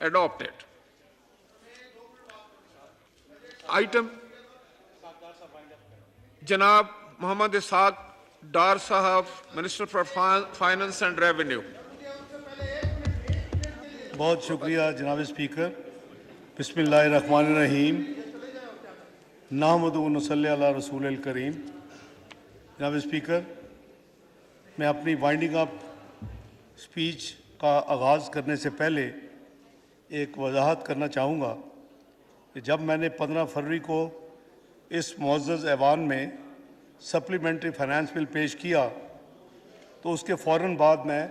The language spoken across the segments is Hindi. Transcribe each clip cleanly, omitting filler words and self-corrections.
Adopted. Item Janab Muhammad Ishaq Dar Sahab, Minister for Finance and Revenue. बहुत शुक्रिया जनाब स्पीकर। बिस्मिल्लाहिर्रहमानिर्रहीम। नाहमदुहु व नसल्ली अला रसूलिल करीम। जनाब स्पीकर, मैं अपनी वाइंडिंग अप स्पीच का आगाज़ करने से पहले एक वजाहत करना चाहूँगा कि जब मैंने 15 फरवरी को इस मुअज़्ज़ज़ ऐवान में सप्लीमेंट्री फाइनेंस बिल पेश किया तो उसके फ़ौरन बाद मैं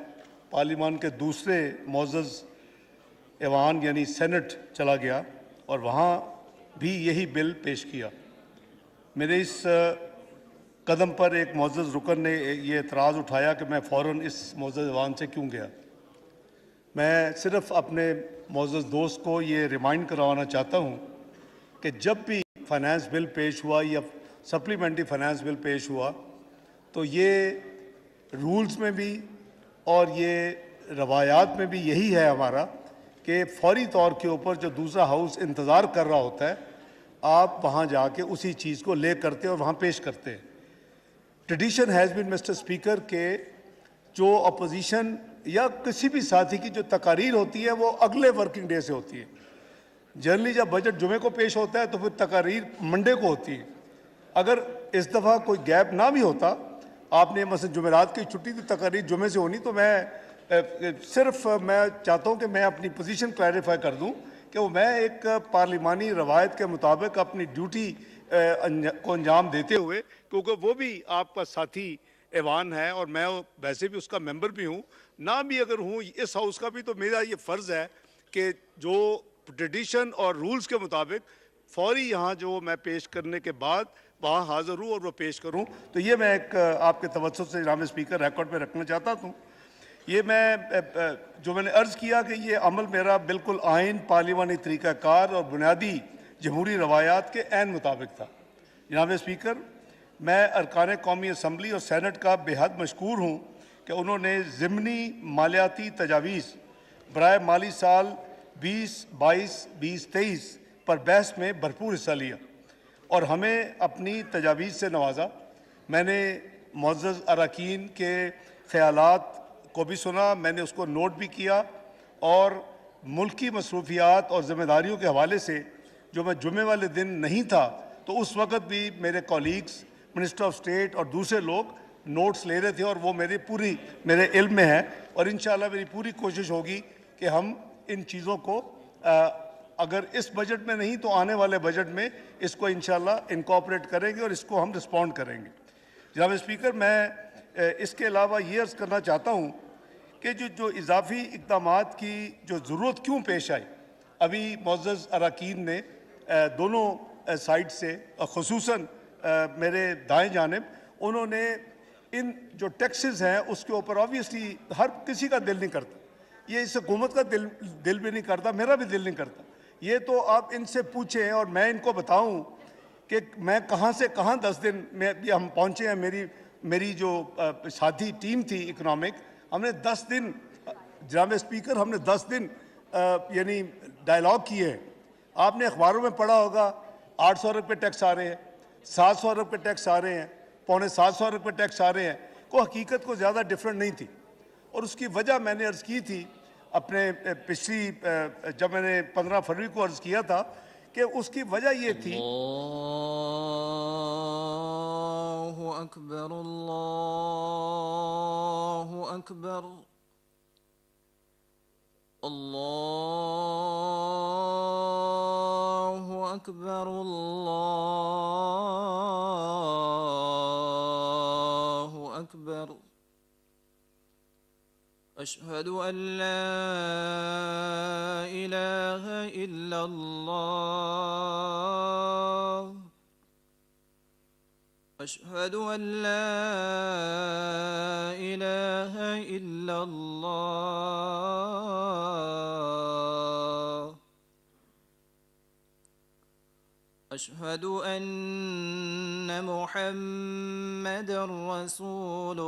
पार्लियामान के दूसरे मुअज़्ज़ज़ ऐवान यानी सेनेट चला गया और वहाँ भी यही बिल पेश किया। मेरे इस कदम पर एक मुअज़्ज़ज़ रुकन ने ये एतराज़ उठाया कि मैं फ़ौरन इस मुअज़्ज़ज़ ऐवान से क्यों गया। मैं सिर्फ़ अपने मुअज़्ज़ज़ दोस्त को ये रिमाइंड करवाना चाहता हूँ कि जब भी फाइनेंस बिल पेश हुआ या सप्लीमेंट्री फाइनेंस बिल पेश हुआ तो ये रूल्स में भी और ये रवायात में भी यही है हमारा कि फौरी तौर के ऊपर जो दूसरा हाउस इंतज़ार कर रहा होता है आप वहाँ जाके उसी चीज़ को ले करते और वहाँ पेश करते हैं। Tradition has been mister speaker के जो अपोजिशन या किसी भी साथी की जो तकारीर होती है वो अगले वर्किंग डे से होती है। जनरली जब बजट जुमे को पेश होता है तो फिर तकारीर मंडे को होती है। अगर इस दफ़ा कोई गैप ना भी होता, आपने मसलन जुमेरात की छुट्टी थी, तकारीर जुमे से होनी, तो मैं चाहता हूँ कि मैं अपनी पोजीशन क्लैरिफाई कर दूँ कि वो मैं एक पार्लिमानी रवायत के मुताबिक अपनी ड्यूटी को अंजाम देते हुए, क्योंकि वो भी आपका साथी ऐवान है और मैं वैसे भी उसका मेंबर भी हूँ, ना भी अगर हूँ इस हाउस का भी, तो मेरा ये फ़र्ज़ है कि जो ट्रेडिशन और रूल्स के मुताबिक फौरी यहाँ जो मैं पेश करने के बाद वहाँ हाज़िर हूँ और वो पेश करूँ। तो ये मैं एक आपके तवज्जुह से जनाब स्पीकर रिकॉर्ड में रखना चाहता हूँ। ये मैं जो मैंने अर्ज़ किया कि ये अमल मेरा बिल्कुल आइन, पार्लिमानी तरीक़ाकार और बुनियादी जमहूरी रवायात के ऐन मुताबिक था। जनाब स्पीकर, मैं अरकान कौमी असम्बली और सैनट का बेहद मशकूर हूँ कि उन्होंने ज़िमनी मालियाती तजावीज़ बराए माली साल 2022-2023 पर बहस में भरपूर हिस्सा लिया और हमें अपनी तजावीज़ से नवाजा। मैंने मुअज़्ज़ज़ अरकान के ख़यालात को भी सुना, मैंने उसको नोट भी किया और मुल्की मसरूफियात और ज़िम्मेदारियों के हवाले से जो मैं जुमे वाले दिन नहीं था तो उस वक़्त भी मेरे कॉलीग्स, मिनिस्टर ऑफ स्टेट और दूसरे लोग नोट्स ले रहे थे और वो मेरे इल्म में है और इंशाअल्लाह मेरी पूरी कोशिश होगी कि हम इन चीज़ों को अगर इस बजट में नहीं तो आने वाले बजट में इसको इंशाअल्लाह इनकॉर्पोरेट करेंगे और इसको हम रिस्पॉन्ड करेंगे। जनाब स्पीकर, मैं इसके अलावा ये अर्ज़ करना चाहता हूँ कि जो इजाफी इक़दामात की जो ज़रूरत क्यों पेश आई, अभी मुअज़्ज़ज़ अरकान ने दोनों साइड से ख़ुसूसन मेरे दाएं जानिब उन्होंने इन जो टैक्सेस हैं उसके ऊपर ऑब्वियसली हर किसी का दिल नहीं करता, ये इस हुकूमत का दिल भी नहीं करता, मेरा भी दिल नहीं करता। ये तो आप इनसे पूछें और मैं इनको बताऊं कि मैं कहाँ से कहाँ 10 दिन में हम पहुँचे हैं। मेरी जो साथी टीम थी इकनॉमिक, हमने 10 दिन जनाब स्पीकर, हमने 10 दिन यानी डायलॉग किए हैं। आपने अखबारों में पढ़ा होगा 800 रुपये टैक्स आ रहे हैं, 700 रुपये टैक्स आ रहे हैं, पौने 700 रुपये टैक्स आ रहे हैं। कोई हकीकत को ज़्यादा डिफरेंट नहीं थी और उसकी वजह मैंने अर्ज़ की थी अपने पिछली जब मैंने 15 फरवरी को अर्ज़ किया था कि उसकी वजह ये थी। अल्लाहु अकबर, अल्लाहु अकबर, अल्लाहु अकबर, अल्लाहु अकबर। अशहदु अल्ला इलाहा इल्लल्लाह, अशहदु अल्ला इलाहा इल्लल्लाह, अशहदु अन्न मुहम्मदर रसूलुल्लाह,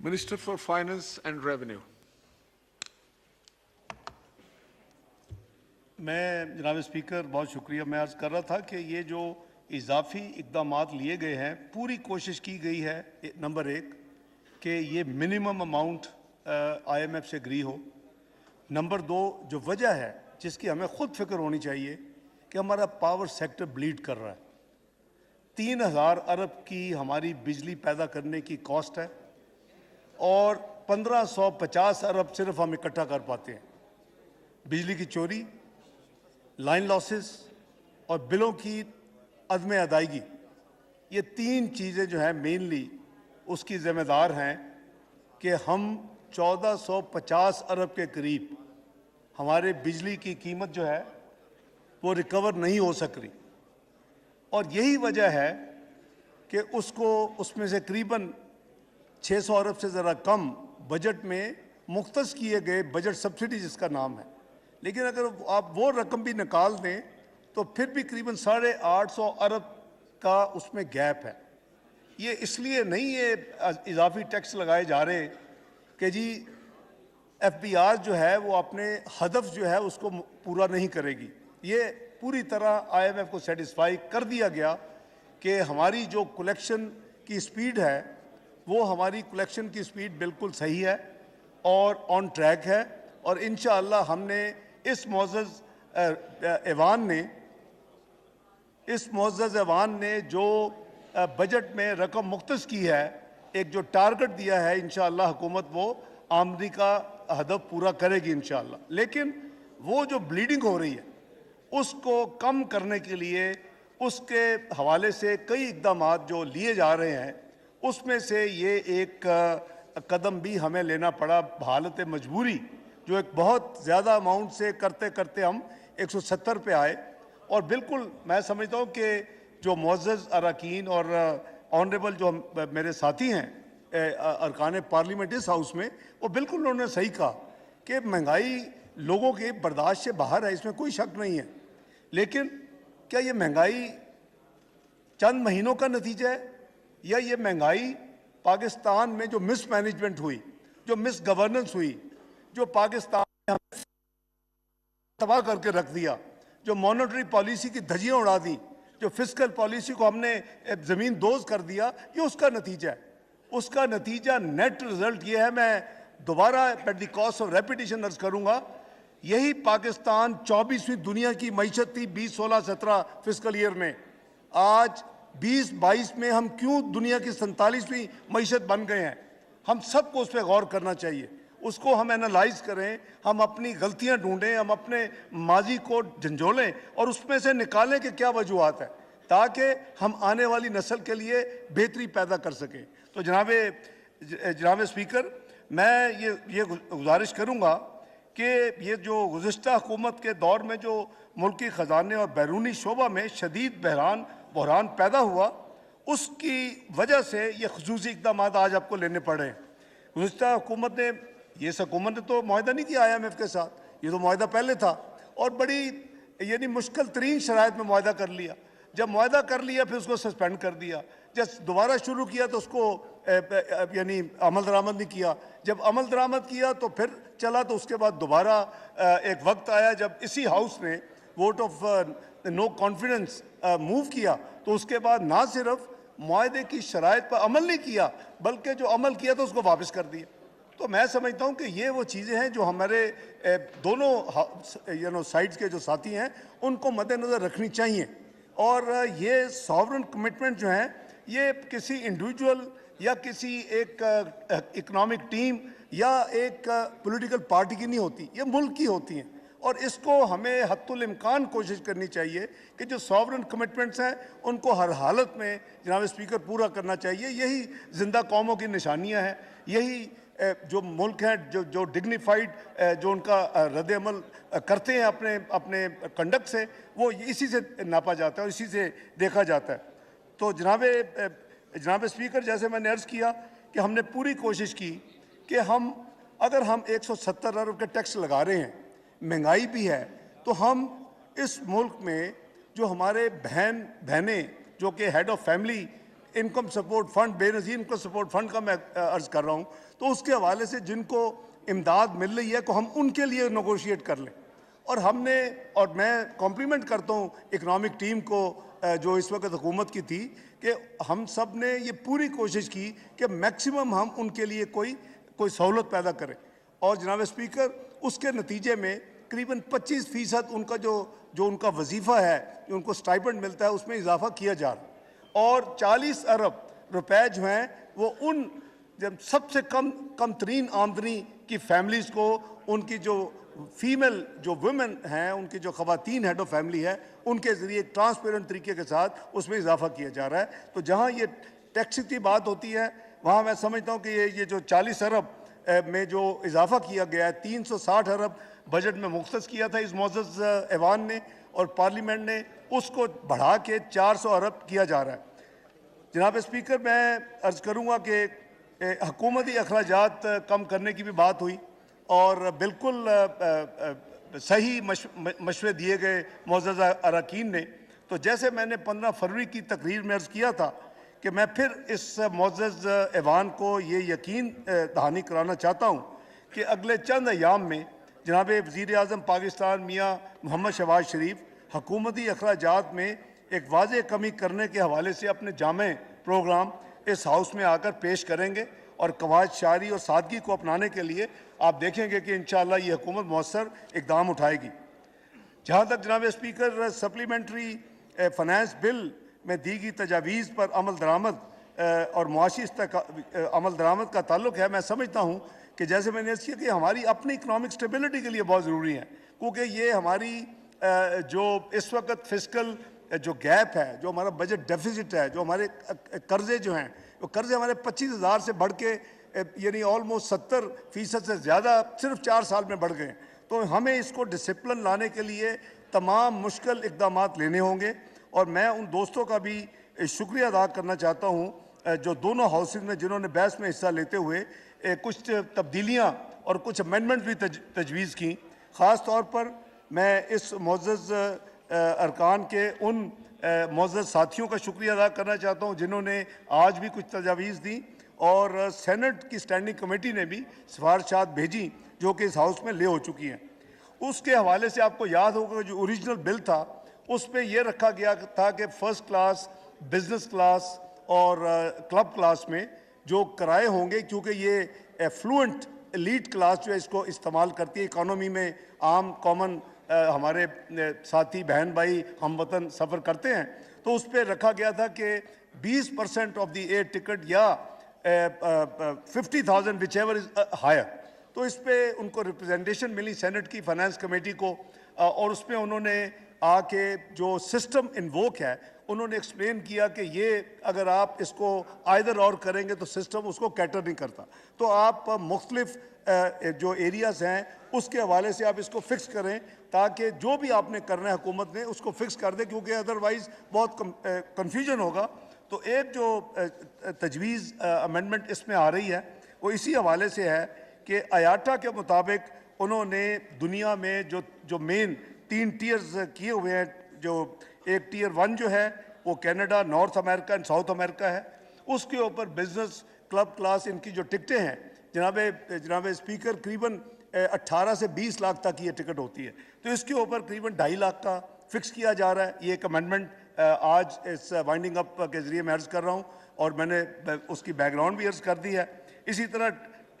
Minister for Finance and Revenue. मैं जनाब स्पीकर बहुत शुक्रिया। मैं अर्ज़ कर रहा था कि ये जो इजाफी इक़दामात लिए गए हैं, पूरी कोशिश की गई है नंबर एक कि ये मिनिमम अमाउंट IMF से एग्री हो। नंबर दो, जो वजह है जिसकी हमें ख़ुद फिक्र होनी चाहिए कि हमारा पावर सेक्टर ब्लीड कर रहा है। 3000 अरब की हमारी बिजली पैदा करने की कॉस्ट है और 1550 अरब सिर्फ हम इकट्ठा कर पाते हैं। बिजली की चोरी, लाइन लॉसेस और बिलों की अदम अदायगी, ये तीन चीज़ें जो हैं मेनली उसकी ज़िम्मेदार हैं कि हम 1450 अरब के करीब हमारे बिजली की कीमत जो है वो रिकवर नहीं हो सक रही। और यही वजह है कि उसमें से करीबन 600 अरब से ज़रा कम बजट में मुख्तस किए गए बजट सब्सिडी जिसका नाम है। लेकिन अगर आप वो रकम भी निकाल दें तो फिर भी करीबन 850 अरब का उसमें गैप है। ये इसलिए नहीं ये इजाफी टैक्स लगाए जा रहे कि जी FBR जो है वो अपने हदफ जो है उसको पूरा नहीं करेगी। ये पूरी तरह IMF को सेटिस्फाई कर दिया गया कि हमारी जो कलेक्शन की स्पीड है वो हमारी कलेक्शन की स्पीड बिल्कुल सही है और ऑन ट्रैक है। और इंशाअल्लाह हमने इस मुअज़्ज़ज़ ऐवान ने जो बजट में रकम मुख्तस की है, एक जो टारगेट दिया है, इंशाअल्लाह हुकूमत वो आमदनी का हदफ पूरा करेगी इंशाअल्लाह। लेकिन वो जो ब्लीडिंग हो रही है उसको कम करने के लिए उसके हवाले से कई इक़दामात जो लिए जा रहे हैं, उसमें से ये एक कदम भी हमें लेना पड़ा हालत मजबूरी, जो एक बहुत ज़्यादा अमाउंट से करते करते हम 170 पे आए। और बिल्कुल मैं समझता हूँ कि जो मुअज़्ज़ज़ अरकान और ऑनरेबल जो मेरे साथी हैं अरकान पार्लियामेंट इस हाउस में, वो बिल्कुल उन्होंने सही कहा कि महंगाई लोगों के बर्दाश्त से बाहर है, इसमें कोई शक नहीं है। लेकिन क्या ये महंगाई चंद महीनों का नतीजा है या ये महंगाई पाकिस्तान में जो मिसमैनेजमेंट हुई, जो मिस गवर्नेंस हुई, जो पाकिस्तान ने हमें तबाह करके रख दिया, जो मॉनेटरी पॉलिसी की धज्जियां उड़ा दी, जो फिस्कल पॉलिसी को हमने ज़मीन दोज कर दिया, ये उसका नतीजा है। उसका नतीजा नेट रिजल्ट ये है, मैं दोबारा at the cost of repetition अर्ज करूंगा, यही पाकिस्तान 24वीं दुनिया की मईशत थी 2016-17 फिस्कल ईयर में। आज 2022 में हम क्यों दुनिया की 47वीं मईशत बन गए हैं? हम सबको उस पर गौर करना चाहिए, उसको हम एनालाइज करें, हम अपनी गलतियां ढूंढें, हम अपने माजी को झंझोलें और उसमें से निकालें कि क्या वजूहत है, ताकि हम आने वाली नस्ल के लिए बेहतरी पैदा कर सकें। तो जनाब स्पीकर, मैं ये गुजारिश करूँगा कि ये जो गुज़िश्ता हुकूमत के दौर में जो मुल्की ख़जाने और बैरूनी शोबा में शदीद बहरान पैदा हुआ, उसकी वजह से ये ख़ुसूसी इक़दाम आज आपको लेने पड़े हैं। गुज़िश्ता हुकूमत ने, ये हुकूमत ने तो मुआहदा नहीं किया IMF के साथ, ये तो मुआहदा पहले था और बड़ी यानी मुश्किल तरीन शराइत में मुआहदा कर लिया। जब मुआहदा कर लिया फिर उसको सस्पेंड कर दिया, जब दोबारा शुरू किया तो उसको यानी अमल दरामद नहीं किया। जब अमल दरामद किया तो फिर चला, तो उसके बाद दोबारा एक वक्त आया जब इसी हाउस ने vote of no confidence move किया, तो उसके बाद ना सिर्फ मुआहदे की शराइत पर अमल नहीं किया बल्कि जो अमल किया तो उसको वापस कर दिया। तो मैं समझता हूँ कि ये वो चीज़ें हैं जो हमारे दोनों साइड्स के जो साथी हैं उनको मद्देनज़र रखनी चाहिए। और ये सॉवरन कमिटमेंट जो हैं ये किसी इंडिविजुअल या किसी एक इकोनॉमिक टीम या एक पॉलिटिकल पार्टी की नहीं होती, ये मुल्क की होती हैं। और इसको हमें हत्तुल इम्कान कोशिश करनी चाहिए कि जो सॉवरन कमिटमेंट्स हैं उनको हर हालत में जनाब स्पीकर पूरा करना चाहिए। यही जिंदा कौमों की निशानियां हैं, यही जो मुल्क हैं जो डिग्निफाइड जो उनका रद्द अमल करते हैं अपने अपने कंडक्ट से, वो इसी से नापा जाता है और इसी से देखा जाता है। तो जनाब स्पीकर, जैसे मैंने अर्ज़ किया कि हमने पूरी कोशिश की कि अगर हम 170 अरब के टैक्स लगा रहे हैं, महंगाई भी है, तो हम इस मुल्क में जो हमारे बहनें जो कि head of family income support fund, Benazir income support fund का मैं अर्ज़ कर रहा हूँ, तो उसके हवाले से जिनको इमदाद मिल रही है को हम उनके लिए नेगोशिएट कर लें। और मैं कॉम्प्लीमेंट करता हूँ इकनॉमिक टीम को जो इस वक्त हुकूमत की थी कि हम सब ने ये पूरी कोशिश की कि मैक्सिमम हम उनके लिए कोई सहूलत पैदा करें। और जनाब स्पीकर, उसके नतीजे में करीबन 25% उनका जो उनका वजीफ़ा है, जो उनको स्टाइपेंड मिलता है, उसमें इजाफा किया जा रहा है। और 40 अरब रुपए जो हैं वो उन जब सबसे कम तरीन आमदनी की फैमिलीज़ को, उनकी जो फीमेल जो वुमेन हैं, उनकी जो ख़वातीन हेड ऑफ फैमिली है, उनके ज़रिए ट्रांसपेरेंट तरीके के साथ उसमें इजाफा किया जा रहा है। तो जहाँ ये टैक्स की बात होती है वहाँ मैं समझता हूँ कि ये जो 40 अरब में जो इजाफा किया गया है, 360 अरब बजट में मुख्तस किया था इस मोअज़्ज़ज़ ऐवान ने, और पार्लियामेंट ने उसको बढ़ा के 400 अरब किया जा रहा है। जनाब स्पीकर, मैं अर्ज़ करूँगा कि हुकूमती अखराजात कम करने की भी बात हुई और बिल्कुल सही मशवरे दिए गए मुअज़्ज़ज़ अरकान ने। तो जैसे मैंने 15 फरवरी की तकरीर में अर्ज़ किया था कि मैं फिर इस मुअज़्ज़ज़ ऐवान को ये यकीन दहानी कराना चाहता हूँ कि अगले चंद अयाम में जनाब वज़ीर आज़म पाकिस्तान मियाँ मोहम्मद शहबाज शरीफ हुकूमती अखराजात में एक वाज़ेह कमी करने के हवाले से अपने जामे प्रोग्राम इस हाउस में आकर पेश करेंगे और कवायद शारी और सादगी को अपनाने के लिए आप देखेंगे कि इंशाअल्लाह ये हुकूमत मौसर इकदाम उठाएगी। जहाँ तक जनाब स्पीकर सप्लीमेंट्री फाइनेंस बिल में दी गई तजावीज़ पर अमल दरामद और मुआशी अमल दरामद का ताल्लुक है, मैं समझता हूँ कि जैसे मैंने किया कि हमारी अपनी इकनॉमिक स्टेबिलिटी के लिए बहुत ज़रूरी है, क्योंकि ये हमारी जो इस वक्त फिस्कल जो गैप है, जो हमारा बजट डेफिसिट है, जो हमारे कर्जे जो हैं, वो कर्जे हमारे 25,000 से बढ़ के यानी ऑलमोस्ट 70% से ज़्यादा सिर्फ 4 साल में बढ़ गए। तो हमें इसको डिसिप्लिन लाने के लिए तमाम मुश्किल इक़दाम लेने होंगे। और मैं उन दोस्तों का भी शुक्रिया अदा करना चाहता हूँ जो दोनों हाउसेज में जिन्होंने बहस में हिस्सा लेते हुए कुछ तब्दीलियाँ और कुछ अमेंडमेंट भी तजवीज़ की। ख़ास तौर पर मैं इस मुअज़्ज़ज़ अरकान के उन मुअज़्ज़ज़ साथियों का शुक्रिया अदा करना चाहता हूँ जिन्होंने आज भी कुछ तजावीज़ दी, और सेनेट की स्टैंडिंग कमेटी ने भी सिफारिशात भेजी जो कि इस हाउस में ले हो चुकी हैं। उसके हवाले से आपको याद होगा जो ओरिजिनल बिल था उस पर यह रखा गया था कि फ़र्स्ट क्लास, बिजनेस क्लास और क्लब क्लास में जो किराए होंगे, क्योंकि ये एफ्लुएंट एलीट क्लास जो है इसको इस्तेमाल करती है इकानमी में, आम कॉमन हमारे साथी बहन भाई हम वतन सफ़र करते हैं, तो उस पर रखा गया था कि 20% ऑफ द एयर टिकट या 50,000 विच एवर इज़ हायर। तो इस पर उनको रिप्रेजेंटेशन मिली सेनेट की फाइनेंस कमेटी को, और उसमें उन्होंने आके जो सिस्टम इन्वोक है उन्होंने एक्सप्लेन किया कि ये अगर आप इसको आइदर और करेंगे तो सिस्टम उसको कैटर नहीं करता, तो आप मुख्तलिफ जो एरियाज़ हैं उसके हवाले से आप इसको फिक्स करें ताकि जो भी आपने करना है हुकूमत ने उसको फिक्स कर दे, क्योंकि अदरवाइज़ बहुत कन्फ्यूजन होगा। तो एक जो तजवीज़ अमेंडमेंट इसमें आ रही है वो इसी हवाले से है कि आयाटा के मुताबिक उन्होंने दुनिया में जो मेन 3 टीयर्स किए हुए हैं, जो एक टीयर 1 जो है वो Canada, north America and south America है, उसके ऊपर बिजनेस क्लब क्लास इनकी जो टिकटें हैं, जनाब स्पीकर, करीबन 18 से 20 लाख तक ये टिकट होती है। तो इसके ऊपर करीबन 2.5 लाख का फिक्स किया जा रहा है। ये एक अमेंडमेंट आज इस वाइंडिंग अप के ज़रिए मैं अर्ज़ कर रहा हूँ और मैंने उसकी बैकग्राउंड भी अर्ज़ कर दी है। इसी तरह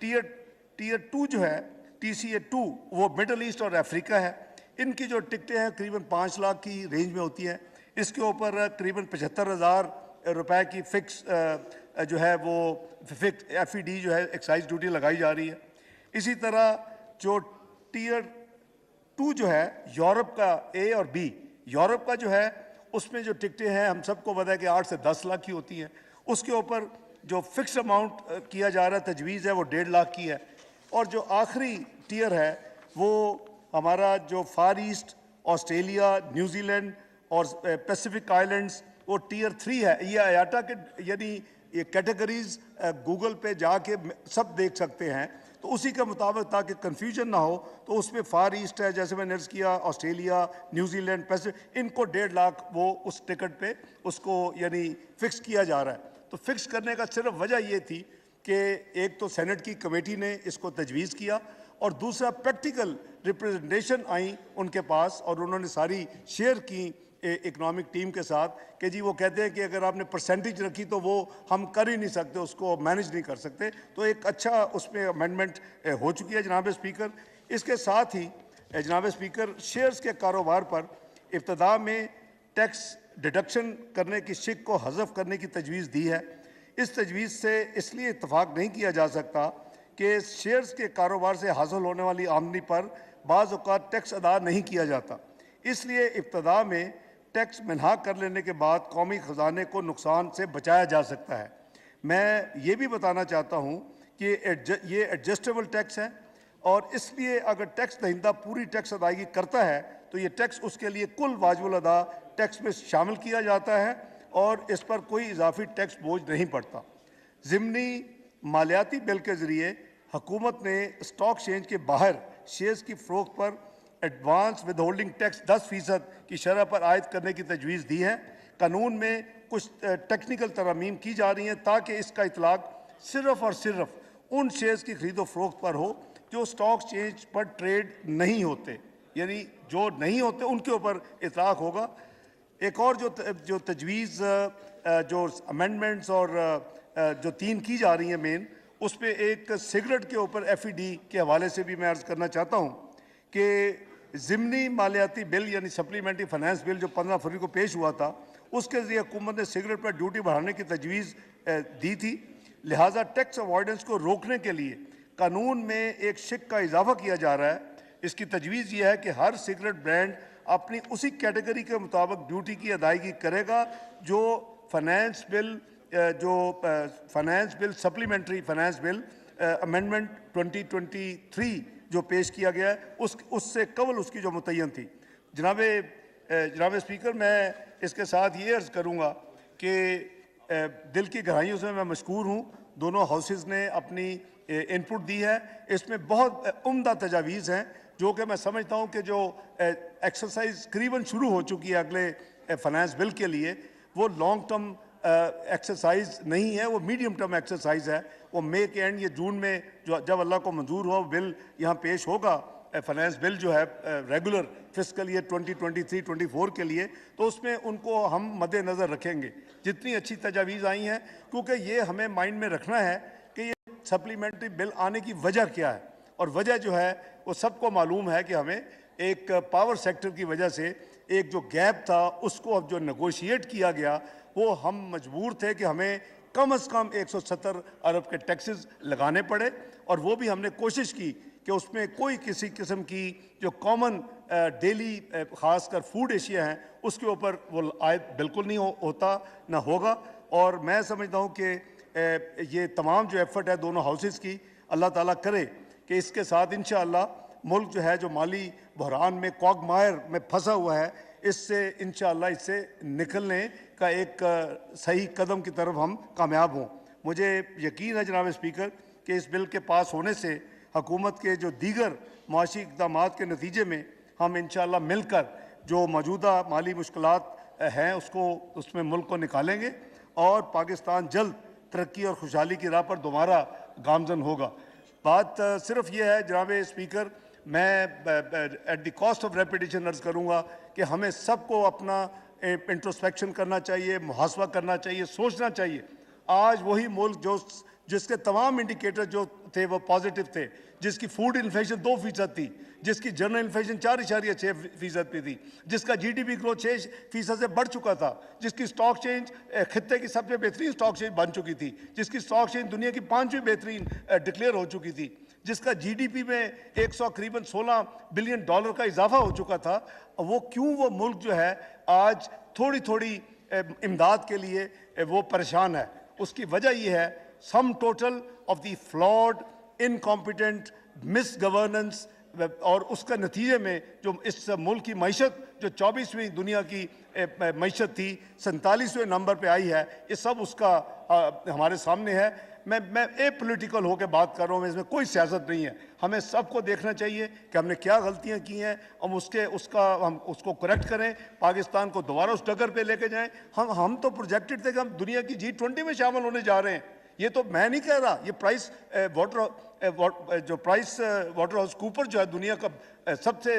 टीयर 2 जो है, TCA 2, वो मिडल ईस्ट और अफ्रीका है। इनकी जो टिकटें हैं करीबन 5 लाख की रेंज में होती हैं। इसके ऊपर करीबन 75,000 रुपए की फिक्स जो है वो फिक्स FED जो है एक्साइज ड्यूटी लगाई जा रही है। इसी तरह जो टीयर 2 जो है यूरोप का A और B, यूरोप का जो है उसमें जो टिकटें हैं हम सबको पता है कि 8 से 10 लाख की होती हैं। उसके ऊपर जो फिक्स अमाउंट किया जा रहा है, तजवीज़ है, वो 1.5 लाख की है। और जो आखिरी टियर है वो हमारा जो फार ईस्ट, ऑस्ट्रेलिया, न्यूजीलैंड और पैसिफिक आइलैंड्स, वो टीयर 3 है। ये आयाटा के यानी ये कैटेगरीज गूगल पे जाके सब देख सकते हैं। तो उसी के मुताबिक, ताकि कन्फ्यूजन ना हो, तो उसमें फार ईस्ट है, जैसे मैंने अर्ज़ किया, ऑस्ट्रेलिया, न्यूजीलैंड, पैसिफिक, इनको 1.5 लाख वो उस टिकट पे उसको यानी फ़िक्स किया जा रहा है। तो फिक्स करने का सिर्फ वजह ये थी कि एक तो सेनेट की कमेटी ने इसको तजवीज़ किया और दूसरा प्रैक्टिकल रिप्रेजेंटेशन आई उनके पास और उन्होंने सारी शेयर की इकनॉमिक टीम के साथ कि जी वो कहते हैं कि अगर आपने परसेंटेज रखी तो वो हम कर ही नहीं सकते, उसको मैनेज नहीं कर सकते। तो एक अच्छा उसमें अमेंडमेंट हो चुकी है जनाब स्पीकर। इसके साथ ही जनाब स्पीकर, शेयर्स के कारोबार पर इब्तदा में टैक्स डिडक्शन करने की शिक को हज़फ करने की तजवीज़ दी है। इस तजवीज़ से इसलिए इत्तफाक नहीं किया जा सकता कि शेयर्स के कारोबार से हासिल होने वाली आमदनी पर बाज़ औक़ात टैक्स अदा नहीं किया जाता। इसलिए इब्तदा में टैक्स मिन्हा कर लेने के बाद कौमी ख़जाने को नुकसान से बचाया जा सकता है। मैं ये भी बताना चाहता हूँ कि ये एडजस्टेबल टैक्स है और इसलिए अगर टैक्स दहिंदा पूरी टैक्स अदायगी करता है तो ये टैक्स उसके लिए कुल वाजिबुल अदा टैक्स में शामिल किया जाता है और इस पर कोई इजाफी टैक्स बोझ नहीं पड़ता। ज़िमनी मालियाती बिल के ज़रिए हुकूमत ने स्टॉक एक्सचेंज के बाहर शेयर्स की फ़रोख्त पर एडवांस विद होल्डिंग टैक्स 10% की शरह पर आयद करने की तजवीज़ दी है। कानून में कुछ टेक्निकल तरमीम की जा रही हैं ताकि इसका इतलाक सिर्फ़ और सिर्फ उन शेयर्स की खरीदो फरोख्त पर हो जो स्टॉक एक्सचेंज पर ट्रेड नहीं होते, यानी जो नहीं होते उनके ऊपर इतलाक होगा। एक और जो तजवीज़ जो अमेंडमेंट्स और जो 3 की जा रही हैं मेन, उस पर एक सिगरेट के ऊपर FED के हवाले से भी मैं अर्ज़ करना चाहता हूँ कि ज़िमनी मालियाती बिल यानी सप्लीमेंट्री फाइनेंस बिल जो 15 फरवरी को पेश हुआ था, उसके ज़रिए हुकूमत ने सिगरेट पर ड्यूटी बढ़ाने की तजवीज़ दी थी। लिहाजा टैक्स अवॉइडेंस को रोकने के लिए कानून में एक शिक का इजाफा किया जा रहा है। इसकी तजवीज़ यह है कि हर सिगरेट ब्रांड अपनी उसी कैटेगरी के मुताबिक ड्यूटी की अदायगी करेगा जो finance bill supplementary finance bill amendment 2023 जो पेश किया गया है उससे कबल उसकी जो मुतय्यन थी। जनाब स्पीकर, मैं इसके साथ ये अर्ज़ करूँगा कि दिल की गहराइयों से मैं मशकूर हूँ, दोनों हाउसेस ने अपनी इनपुट दी है। इसमें बहुत उम्दा तजावीज़ हैं जो कि मैं समझता हूँ कि जो एक्सरसाइज करीबन शुरू हो चुकी है अगले फाइनेंस बिल के लिए, वो लॉन्ग टर्म एक्सरसाइज नहीं है, वो मीडियम टर्म एक्सरसाइज है। वो मई के एंड या जून में जो जब अल्लाह को मंजूर हो बिल यहाँ पेश होगा, फाइनेंस बिल जो है रेगुलर फिस्कल ईयर 2023-24 के लिए, तो उसमें उनको हम मद्देनज़र रखेंगे। जितनी अच्छी तजावीज़ आई हैं, क्योंकि ये हमें माइंड में रखना है कि ये सप्लीमेंट्री बिल आने की वजह क्या है, और वजह जो है वो सबको मालूम है कि हमें एक पावर सेक्टर की वजह से एक जो गैप था उसको अब जो नेगोशिएट किया गया, वो हम मजबूर थे कि हमें कम से कम 170 अरब के टैक्सेस लगाने पड़े, और वो भी हमने कोशिश की कि उसमें कोई किसी किस्म की जो कॉमन डेली ख़ासकर फूड एशिया हैं उसके ऊपर वो आयत बिल्कुल नहीं होता ना होगा। और मैं समझता हूँ कि ये तमाम जो एफर्ट है दोनों हाउसेस की, अल्लाह ताला करे कि इसके साथ इंशाअल्लाह मुल्क जो है जो माली बहरान में क्वागमायर में फंसा हुआ है, इससे इंशाअल्लाह इससे निकलने का एक सही कदम की तरफ हम कामयाब हों। मुझे यकीन है जनाब स्पीकर कि इस बिल के पास होने से हुकूमत के जो दीगर माशी इक़दामात के नतीजे में हम इंशाअल्लाह मिलकर जो मौजूदा माली मुश्किलात हैं उसमें मुल्क को निकालेंगे और पाकिस्तान जल्द तरक्की और खुशहाली की राह पर दोबारा गामजन होगा। बात सिर्फ ये है जनाब स्पीकर, मैं at the cost of repetition अर्ज करूँगा कि हमें सबको अपना इंट्रोस्पेक्शन करना चाहिए, मुहासबा करना चाहिए, सोचना चाहिए। आज वही मुल्क जिसके तमाम इंडिकेटर जो थे वो पॉजिटिव थे, जिसकी फूड इन्फ्लेशन 2% थी, जिसकी जनरल इन्फ्लेशन 4.6% पे थी, जिसका जीडीपी ग्रोथ 6% से बढ़ चुका था, जिसकी स्टॉक चेंज खित्ते की सबसे बेहतरीन स्टॉक चेंज बन चुकी थी, जिसकी स्टॉक चेंज दुनिया की 5वीं बेहतरीन डिक्लेयर हो चुकी थी, जिसका जीडीपी में करीबन $16 बिलियन का इजाफा हो चुका था, वो क्यों वो मुल्क जो है आज थोड़ी थोड़ी इमदाद के लिए वो परेशान है? उसकी वजह यह है sum total of the flawed, incompetent, miss governance, और उसका नतीजे में जो इस मुल्क की मईशत जो 24वीं दुनिया की मईशत थी 47वें नंबर पे आई है, ये सब उसका हमारे सामने है। मैं एपॉलिटिकल होकर बात कर रहा हूँ, इसमें कोई सियासत नहीं है। हमें सबको देखना चाहिए कि हमने क्या गलतियाँ की हैं, हम उसको करेक्ट करें, पाकिस्तान को दोबारा उस डगर पे लेके जाएं। हम तो प्रोजेक्टेड थे कि हम दुनिया की G20 में शामिल होने जा रहे हैं। ये तो मैं नहीं कह रहा, ये वाटर हाउस कूपर जो है दुनिया का सबसे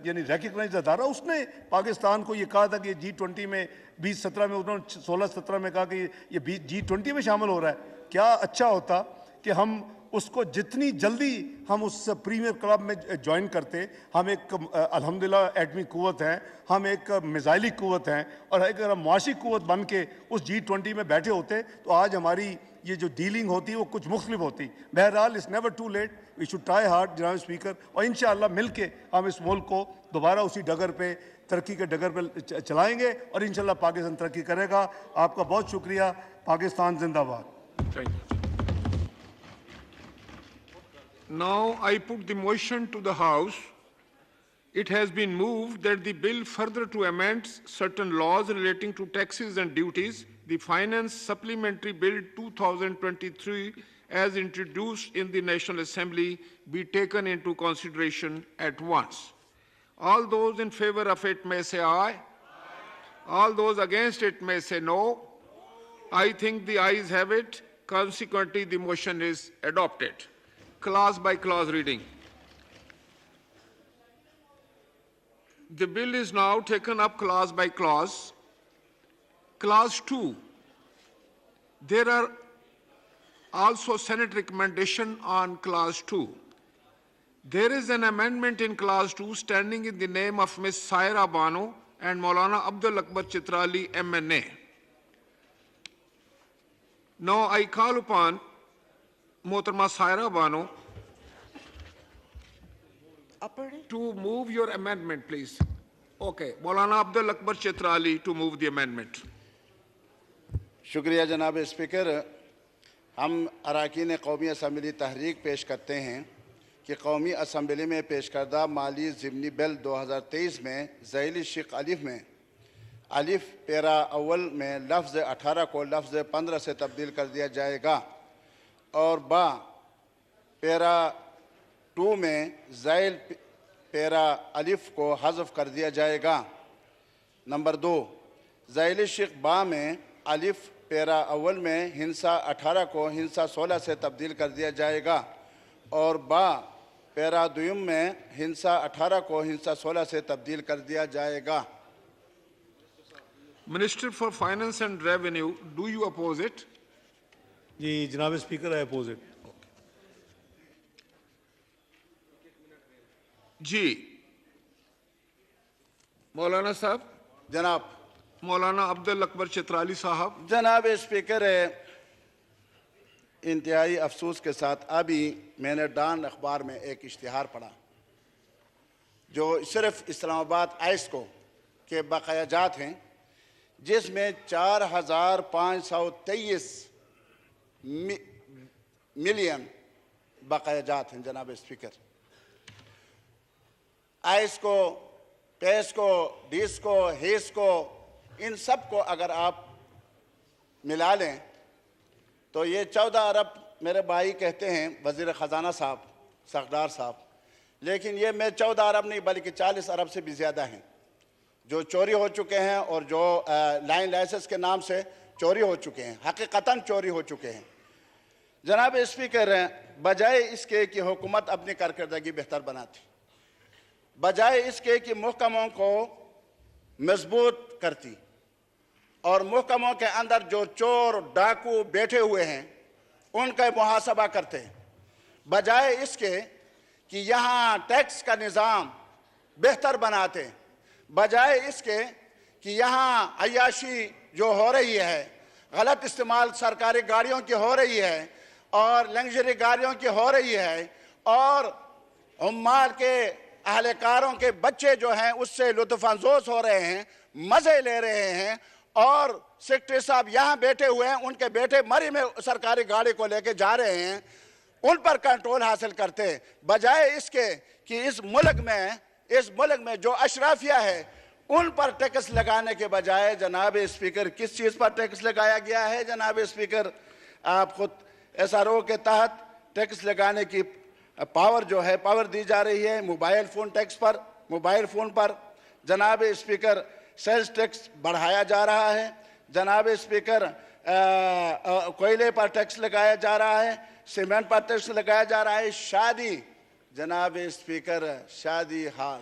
यानी रिकग्नाइज अदारा, उसने पाकिस्तान को ये कहा था कि G20 में 2017 में, उन्होंने 16-17 में कहा कि ये G20 में शामिल हो रहा है। क्या अच्छा होता कि हम उसको जितनी जल्दी हम उस प्रीमियर क्लब में ज्वाइन करते। हम एक अल्हम्दुलिल्लाह एटमी कुव्वत हैं, हम एक मिसाइली कुव्वत हैं, और अगर हम मुआशी कुव्वत बन के उस G20 में बैठे होते तो आज हमारी ये जो डीलिंग होती वो कुछ मुख्तलिफ होती। बहरहाल it's never too late, we should try hard जनाब स्पीकर, और इंशाअल्लाह मिल के हम इस मुल्क को दोबारा उसी डगर पे, तरक्की के डगर पे चलाएंगे और इंशाअल्लाह पाकिस्तान तरक्की करेगा। आपका बहुत शुक्रिया। पाकिस्तान जिंदाबाद। Thank you. Now I put the motion to the House. It has been moved that the bill further to amend certain laws relating to taxes and duties, the Finance Supplementary Bill 2023 as introduced in the National Assembly, be taken into consideration at once. All those in favor of it may say aye. All those against it may say no. I think the ayes have it. Consequently, the motion is adopted. Clause by clause reading. The bill is now taken up clause by clause. Clause 2. There are also Senate recommendation on clause 2. There is an amendment in clause 2 standing in the name of Ms. Saira Bano and Maulana Abdul Akbar Chitrali, MNA. Now I call upon Mohtarma Saira Bano to move your amendment, please. Okay, Maulana Abdul Akbar Chitrali to move the amendment. शुक्रिया जनाब स्पीकर। हम अरकान कौमी असम्बली तहरीक पेश करते हैं कि कौमी असम्बली में पेश करदा माली ज़िमनी बिल 2023 में ज़ैली शिक अलिफ में अलिफ पैरा अव्वल में लफ्ज़ 18 को लफ्ज़ 15 से तब्दील कर दिया जाएगा और बा पैरा 2 में ज़ैल पैरा अलिफ को हज़फ कर दिया जाएगा। नंबर 2, ज़ैली शिक बा में अलिफ पैरा अव्वल में हिंसा 18 को हिंसा 16 से तब्दील कर दिया जाएगा और बा पैरा दुयम में हिंसा 18 को हिंसा 16 से तब्दील कर दिया जाएगा। Minister for Finance and Revenue, do you oppose it? जी जनाब स्पीकर, आई अपोज इट। जी मौलाना साहब। जनाब मौलाना अब्दुल अकबर चित्राली साहब। जनाब स्पीकर, इंतहाई अफसोस के साथ अभी मैंने डॉन अखबार में एक इश्तिहार पढ़ा जो सिर्फ इस्लामाबाद आइस को के बकायाजात हैं, जिसमें 4,523 मिलियन बकायाजात हैं। जनाब स्पीकर, आइस को, पेस को, डीस को, हेस को, इन सब को अगर आप मिला लें तो ये 14 अरब मेरे भाई कहते हैं वज़ीर ख़जाना साहब, सखदार साहब, लेकिन ये मैं 14 अरब नहीं बल्कि 40 अरब से भी ज़्यादा हैं जो चोरी हो चुके हैं और जो लाइन लाइसेंस के नाम से चोरी हो चुके हैं, हकीकतन चोरी हो चुके हैं। जनाब स्पीकर, बजाय इसके कि हुकूमत अपनी कारकर्दगी बेहतर बनाती, बजाय इसके कि महकमों को मजबूत करती और महकमों के अंदर जो चोर डाकू बैठे हुए हैं उनका मुहासबा करते हैं, बजाय इसके कि यहाँ टैक्स का निज़ाम बेहतर बनाते, बजाय इसके कि यहाँ अय्याशी जो हो रही है, गलत इस्तेमाल सरकारी गाड़ियों की हो रही है और लग्जरी गाड़ियों की हो रही है और उम्माल के अहलकारों के बच्चे जो हैं उससे लुत्फ़अंदोज़ हो रहे हैं, मज़े ले रहे हैं और सेक्रेटरी साहब यहाँ बैठे हुए हैं, उनके बेटे मरी में सरकारी गाड़ी को लेके जा रहे हैं, उन पर कंट्रोल हासिल करते, बजाय इसके कि इस मुल्क में जो अशराफिया है उन पर टैक्स लगाने के बजाय जनाब स्पीकर किस चीज़ पर टैक्स लगाया गया है? जनाब स्पीकर, आप खुद SRO के तहत टैक्स लगाने की पावर दी जा रही है मोबाइल फ़ोन टैक्स पर, मोबाइल फ़ोन पर। जनाब स्पीकर, सेल्स टैक्स बढ़ाया जा रहा है। जनाब स्पीकर, कोयले पर टैक्स लगाया जा रहा है, सीमेंट पर टैक्स लगाया जा रहा है। शादी, जनाब स्पीकर, शादी हाल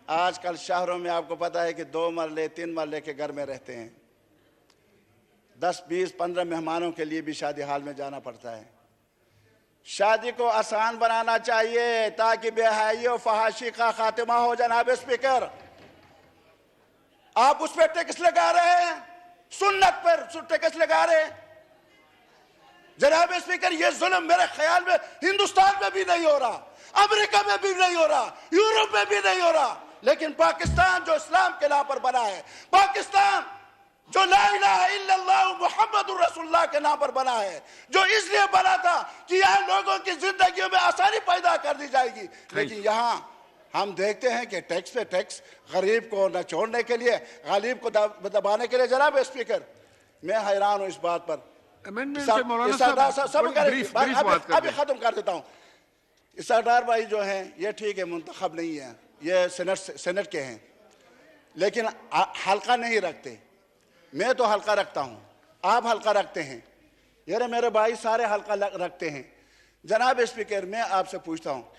आजकल शहरों में आपको पता है कि 2 मरले 3 मरले के घर में रहते हैं, 10, 20, 15 मेहमानों के लिए भी शादी हाल में जाना पड़ता है। शादी को आसान बनाना चाहिए ताकि बेहयाई और फहाशी का खात्मा हो। जनाब स्पीकर, आप उस पर टैक्स लगा रहे हैं, सुन्नत पर टैक्स लगा रहे हैं। जनाब स्पीकर, ये जुल्म मेरे ख्याल में हिंदुस्तान में भी नहीं हो रहा, अमेरिका में भी नहीं हो रहा, यूरोप में भी नहीं हो रहा, लेकिन पाकिस्तान जो इस्लाम के नाम पर बना है, पाकिस्तान जो ला इलाहा इल्लल्लाह मुहम्मदुर रसूलुल्लाह के नाम पर बना है, जो इसलिए बना था कि यहाँ लोगों की जिंदगियों में आसानी पैदा कर दी जाएगी, लेकिन यहाँ हम देखते हैं कि टैक्स पे टैक्स, गरीब को न छोड़ने के लिए, गरीब को दबाने के लिए। जनाब स्पीकर, मैं हैरान हूँ इस बात पर। अभी खत्म कर देता हूँ। सरदार भाई जो हैं ये ठीक है, मुंतखब नहीं है, ये सेनेट के हैं, लेकिन हल्का नहीं रखते। मैं तो हल्का रखता हूँ, आप हल्का रखते हैं, ये मेरे भाई सारे हल्का रखते हैं। जनाब स्पीकर, मैं आपसे पूछता हूँ